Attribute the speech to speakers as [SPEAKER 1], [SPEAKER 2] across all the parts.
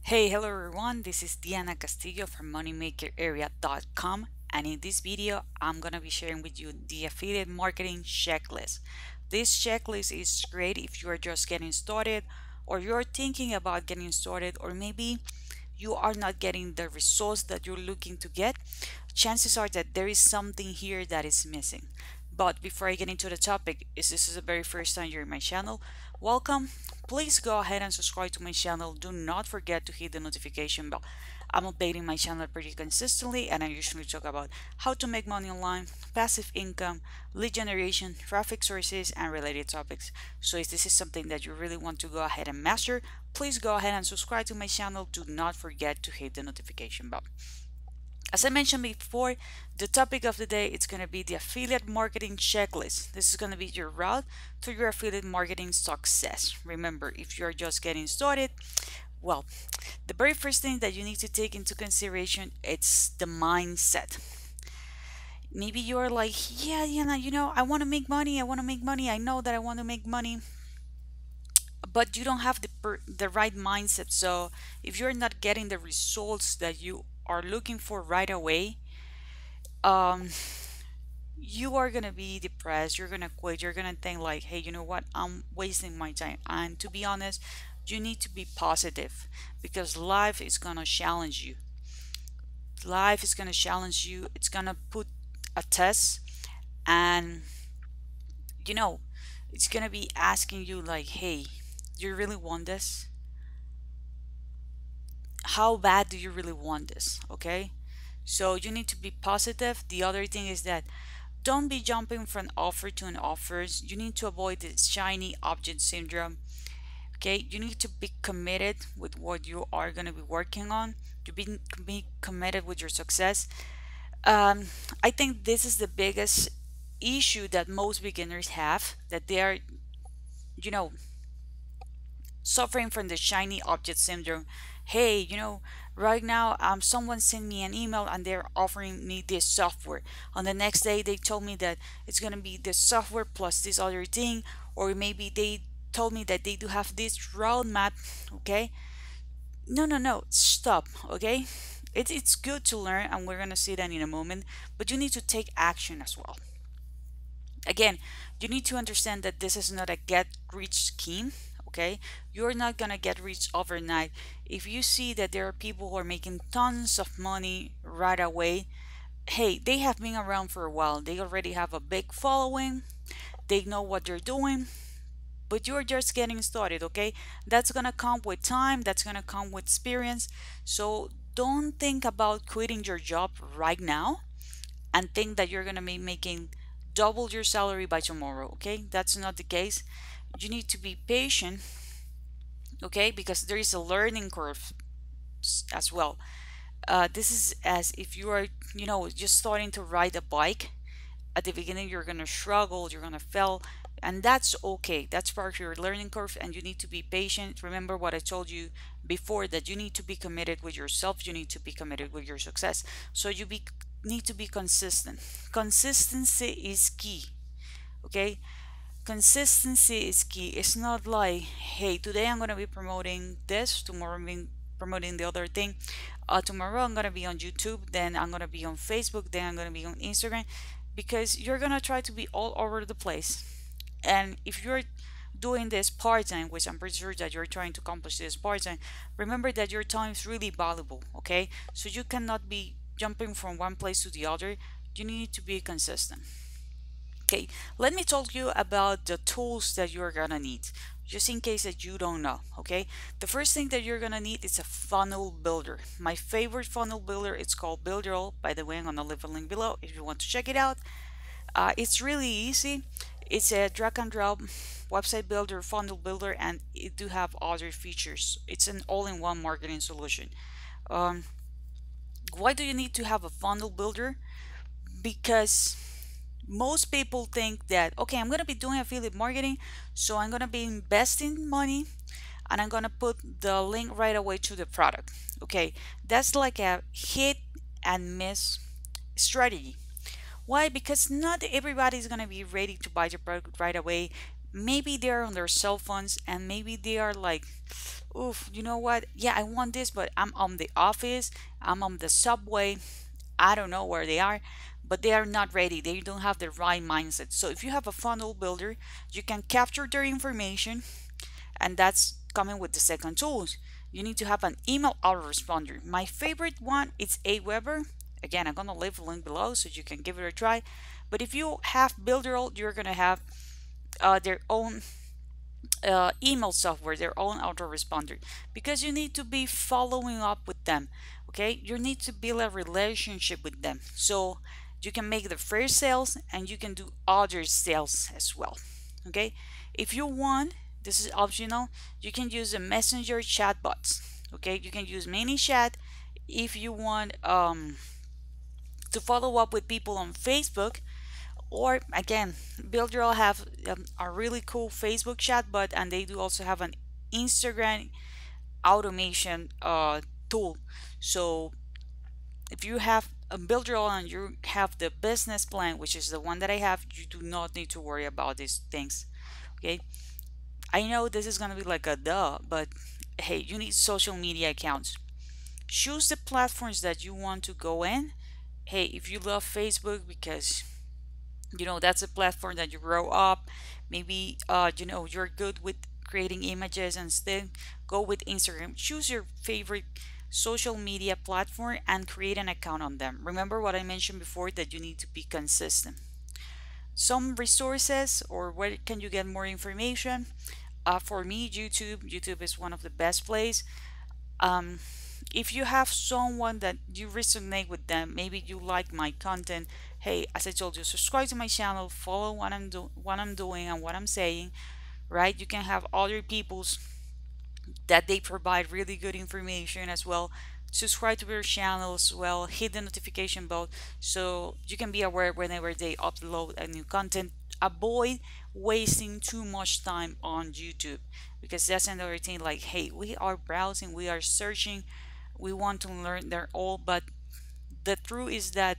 [SPEAKER 1] Hello everyone, this is Diana Castillo from moneymakerarea.com, and in this video I'm going to be sharing with you the affiliate marketing checklist. This checklist is great if you are just getting started, or you're thinking about getting started, or maybe you are not getting the results that you're looking to get. Chances are that there is something here that is missing. But before I get into the topic, if this is the very first time you're in my channel, welcome. Please go ahead and subscribe to my channel. Do not forget to hit the notification bell. I'm updating my channel pretty consistently, and I usually talk about how to make money online, passive income, lead generation, traffic sources, and related topics. So if this is something that you really want to go ahead and master, please go ahead and subscribe to my channel. Do not forget to hit the notification bell. As I mentioned before, the topic of the day is going to be the affiliate marketing checklist. This is going to be your route to your affiliate marketing success. Remember, if you're just getting started, well, the very first thing that you need to take into consideration, it's the mindset. Maybe you're like, yeah, I want to make money. I know that I want to make money, but you don't have the right mindset. So if you're not getting the results that you are looking for right away, um you are gonna be depressed, you're gonna quit, you're gonna think like, hey, you know what, I'm wasting my time. And to be honest, you need to be positive, because life is gonna challenge you. It's gonna put a test, and you know it's gonna be asking you like, hey, do you really want this? How bad do you really want this? Okay, so you need to be positive. The other thing is that don't be jumping from offer to an offers. You need to avoid this shiny object syndrome. Okay, you need to be committed with what you are going to be working on. To be committed with your success. um, I think this is the biggest issue that most beginners have, that they are, you know suffering from the shiny object syndrome. Hey, right now, someone sent me an email and they're offering me this software. On the next day, they told me that it's gonna be this software plus this other thing, or maybe they told me that they do have this roadmap. Okay, no, no, no, stop. Okay, it's good to learn, and we're gonna see that in a moment. But you need to take action as well. Again, you need to understand that this is not a get rich scheme. Okay, you're not gonna get rich overnight. If you see that there are people who are making tons of money right away, hey, they have been around for a while, they already have a big following, they know what they're doing, but you're just getting started. Okay, that's gonna come with time, that's gonna come with experience. So don't think about quitting your job right now and think that you're gonna be making double your salary by tomorrow. Okay, that's not the case. You need to be patient. Okay, because there is a learning curve as well. This is as if you are, just starting to ride a bike. At the beginning, you're gonna struggle, you're gonna fail, and that's okay. That's part of your learning curve, and you need to be patient. Remember what I told you before, that you need to be committed with yourself, you need to be committed with your success. So need to be consistent. Consistency is key. Okay, consistency is key. It's not like, hey, today I'm going to be promoting this, tomorrow I'm promoting the other thing, tomorrow I'm going to be on YouTube, then I'm going to be on Facebook, then I'm going to be on Instagram, because you're going to try to be all over the place. And if you're doing this part-time, which I'm pretty sure that you're trying to accomplish this part-time, remember that your time is really valuable. Okay, so you cannot be jumping from one place to the other. You need to be consistent. Okay, let me talk you about the tools that you're gonna need, just in case that you don't know. Okay, the first thing that you're gonna need is a funnel builder. My favorite funnel builder, it's called Builderall. By the way, I'm gonna leave a link below if you want to check it out. It's really easy. It's a drag and drop website builder, funnel builder, and it do have other features. It's an all-in-one marketing solution. um, why do you need to have a funnel builder? Because most people think that, okay, I'm going to be doing affiliate marketing, so I'm going to be investing money and I'm going to put the link right away to the product. Okay, that's like a hit and miss strategy. Why? Because not everybody is going to be ready to buy your product right away. Maybe they're on their cell phones and maybe they are like, oof, you know what? Yeah, I want this, but I'm on the office, I'm on the subway, I don't know where they are, but they are not ready. They don't have the right mindset. So if you have a funnel builder, you can capture their information, and that's coming with the second tools. You need to have an email autoresponder. My favorite one is Aweber. Again, I'm gonna leave a link below so you can give it a try. But if you have Builderall, you're gonna have their own email software, their own autoresponder, because you need to be following up with them. Okay, you need to build a relationship with them so you can make the first sales and you can do other sales as well. Okay, if you want, this is optional, you can use the messenger chatbots. Okay, you can use ManyChat if you want to follow up with people on Facebook. Or again, Builderall have a really cool Facebook chatbot, and they do also have an Instagram automation tool. So if you have a Builderall and you have the business plan, which is the one that I have, you do not need to worry about these things. Okay, I know this is gonna be like a duh, but hey, you need social media accounts. Choose the platforms that you want to go in. Hey, if you love Facebook because that's a platform that you grow up, maybe you're good with creating images and stuff, go with Instagram. Choose your favorite social media platform and create an account on them. Remember what I mentioned before, that you need to be consistent. Some resources, or where can you get more information? For me, YouTube is one of the best places. um, if you have someone that you resonate with them, maybe you like my content, hey, as I told you, subscribe to my channel, follow what I'm doing and what I'm saying, right? You can have other people's that they provide really good information as well. Subscribe to their channel as well, hit the notification bell so you can be aware whenever they upload a new content. Avoid wasting too much time on YouTube, because that's another thing. Like, hey, we are browsing, we are searching, we want to learn their all, but the truth is that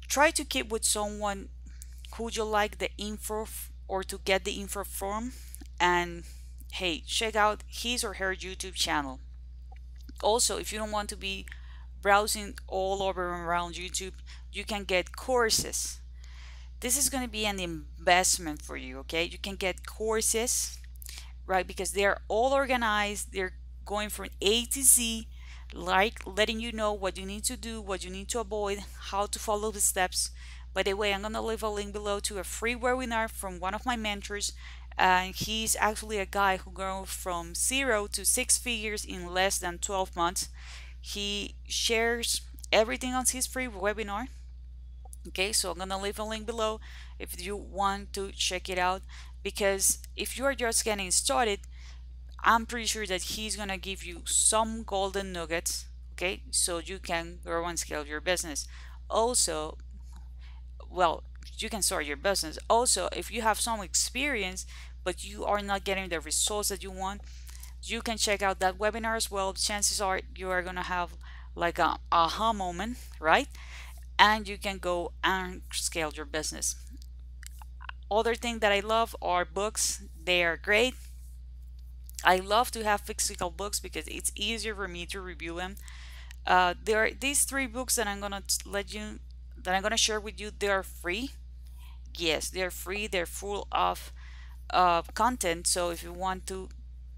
[SPEAKER 1] try to keep with someone who you like the info or to get the info from, and hey, check out his or her YouTube channel. Also, if you don't want to be browsing all over around YouTube, you can get courses. This is going to be an investment for you. Okay, you can get courses, right? Because they're all organized, they're going from A to Z, like letting you know what you need to do, what you need to avoid, how to follow the steps. By the way, I'm going to leave a link below to a free webinar from one of my mentors. And he's actually a guy who grew from 0 to 6 figures in less than 12 months. He shares everything on his free webinar. Okay, so I'm gonna leave a link below if you want to check it out, because if you are just getting started, I'm pretty sure that he's gonna give you some golden nuggets, okay, so you can grow and scale your business. Also, well, you can start your business. Also, if you have some experience but you are not getting the results that you want, you can check out that webinar as well. Chances are you are gonna have like a aha moment, right? And you can go and scale your business. Other thing that I love are books. They are great. I love to have physical books because it's easier for me to review them. There are these three books that I'm gonna share with you. They are free. Yes, they're free. They're full of content. So if you want to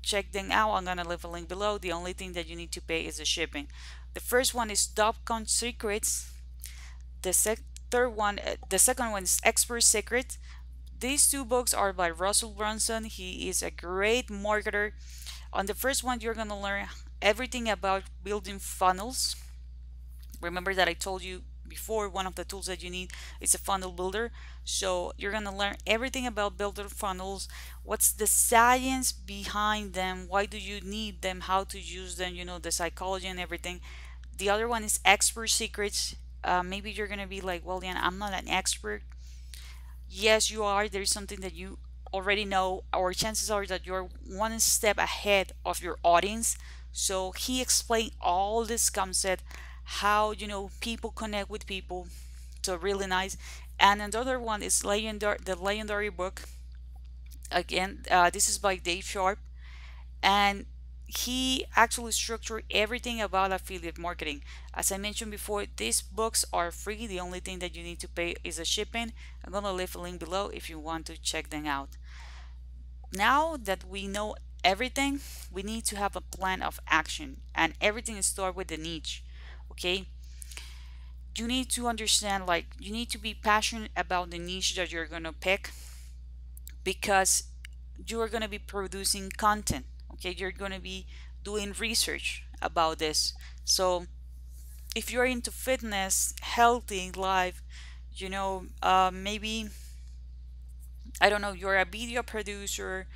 [SPEAKER 1] check them out, I'm gonna leave a link below. The only thing that you need to pay is the shipping. The first one is Dot-Com Secrets. The second one is Expert Secret. These two books are by Russell Brunson. He is a great marketer. On the first one, you're going to learn everything about building funnels. Remember that I told you before, one of the tools that you need is a funnel builder. So you're going to learn everything about builder funnels. What's the science behind them? Why do you need them? How to use them? The psychology and everything. The other one is Expert Secrets. Maybe you're going to be like, well, Diana, I'm not an expert. Yes, you are. There's something that you already know, or chances are that you're one step ahead of your audience. So he explained all this concept, how people connect with people. So really nice. And another one is the legendary book Again, this is by Dave Sharp, and he actually structured everything about affiliate marketing. As I mentioned before, these books are free. The only thing that you need to pay is the shipping. I'm gonna leave a link below if you want to check them out. Now that we know everything, we need to have a plan of action, and everything starts with the niche. Okay, you need to understand, like, you need to be passionate about the niche that you're gonna pick, because you are gonna be producing content. Okay, you're gonna be doing research about this. So if you're into fitness, healthy life, maybe, I don't know, you're a video producer,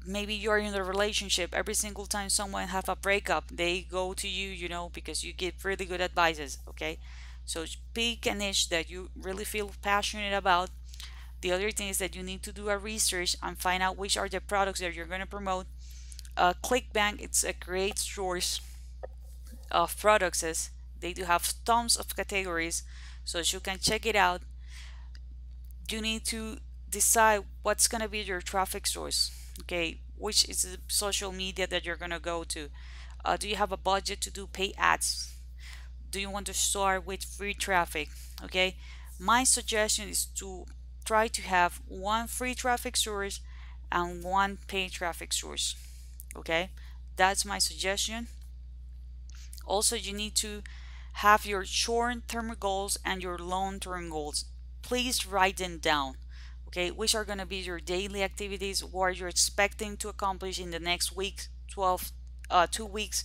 [SPEAKER 1] maybe you're in a relationship. Every single time someone have a breakup, they go to you, because you give really good advices. Okay, so pick a niche that you really feel passionate about. The other thing is that you need to do a research and find out which are the products that you're going to promote. ClickBank, it's a great source of products. They do have tons of categories, so you can check it out. You need to decide what's going to be your traffic source. Okay, which is the social media that you're going to go to. Do you have a budget to do pay ads? Do you want to start with free traffic? Okay, my suggestion is to try to have one free traffic source and one paid traffic source. Okay, that's my suggestion. Also, you need to have your short-term goals and your long-term goals. Please write them down. Okay, which are going to be your daily activities, what you're expecting to accomplish in the next week, 12 2 weeks,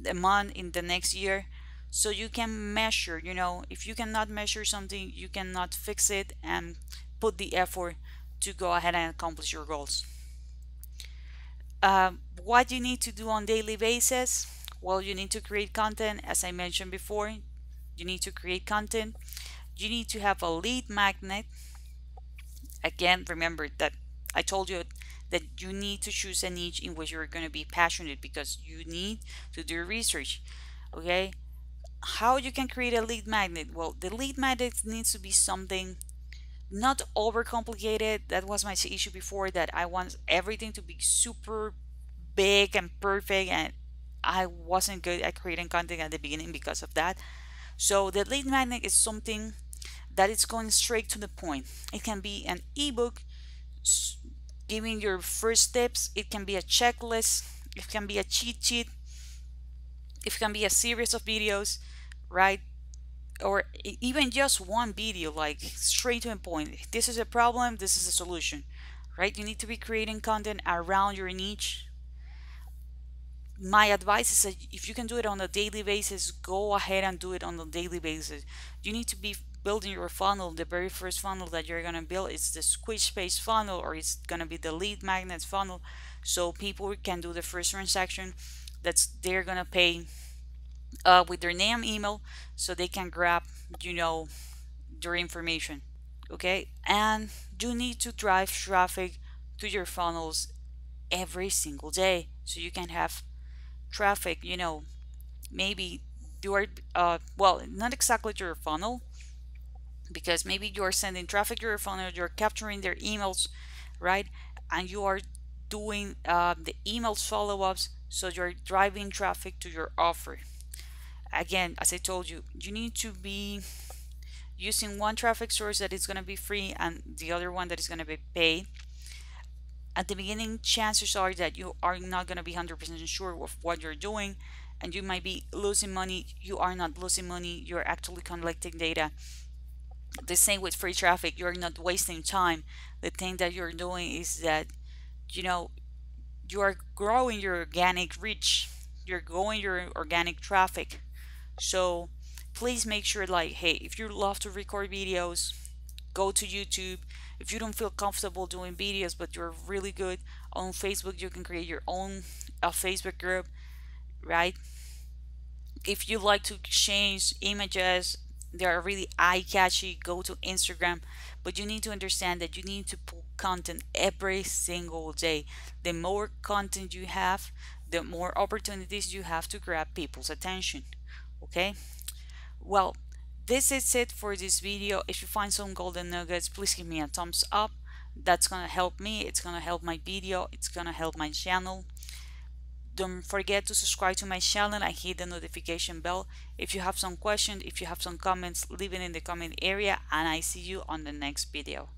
[SPEAKER 1] a month, in the next year, so you can measure. If you cannot measure something, you cannot fix it and put the effort to go ahead and accomplish your goals. What you need to do on daily basis? Well, you need to create content. As I mentioned before, you need to create content. You need to have a lead magnet. Again, remember that I told you that you need to choose a niche in which you're going to be passionate, because you need to do research. Okay, how you can create a lead magnet? Well, the lead magnet needs to be something not overcomplicated. That was my issue before, that I want everything to be super big and perfect, and I wasn't good at creating content at the beginning because of that. So the lead magnet is something that is going straight to the point. It can be an ebook giving your first tips, it can be a checklist, it can be a cheat sheet, it can be a series of videos, right? Or even just one video, like straight to the point. This is a problem, this is a solution, right? You need to be creating content around your niche. My advice is that if you can do it on a daily basis, go ahead and do it on a daily basis. You need to be building your funnel. The very first funnel that you're going to build is the squish page funnel, or it's going to be the lead magnets funnel, so people can do the first transaction. They're going to pay with their name, email, so they can grab their information. Okay, and you need to drive traffic to your funnels every single day, so you can have traffic. Maybe you are well, not exactly to your funnel, because maybe you are sending traffic to your funnel, you're capturing their emails, right? And you are doing the emails follow-ups, so you're driving traffic to your offer. Again, as I told you, you need to be using one traffic source that is going to be free and the other one that is going to be paid. At the beginning, chances are that you are not going to be 100% sure of what you're doing, and you might be losing money. You are not losing money, you're actually collecting data. The same with free traffic, you're not wasting time. The thing that you're doing is that you are growing your organic reach, you're growing your organic traffic. So please make sure, like, hey, if you love to record videos, go to YouTube. If you don't feel comfortable doing videos but you're really good on Facebook, you can create your own Facebook group, right? If you like to exchange images, they are really eye-catchy, go to Instagram. But you need to understand that you need to put content every single day. The more content you have, the more opportunities you have to grab people's attention. Okay, well, this is it for this video. If you find some golden nuggets, please give me a thumbs up. That's gonna help me, it's gonna help my video, it's gonna help my channel. Don't forget to subscribe to my channel and hit the notification bell. If you have some questions, if you have some comments, leave it in the comment area, and I see you on the next video.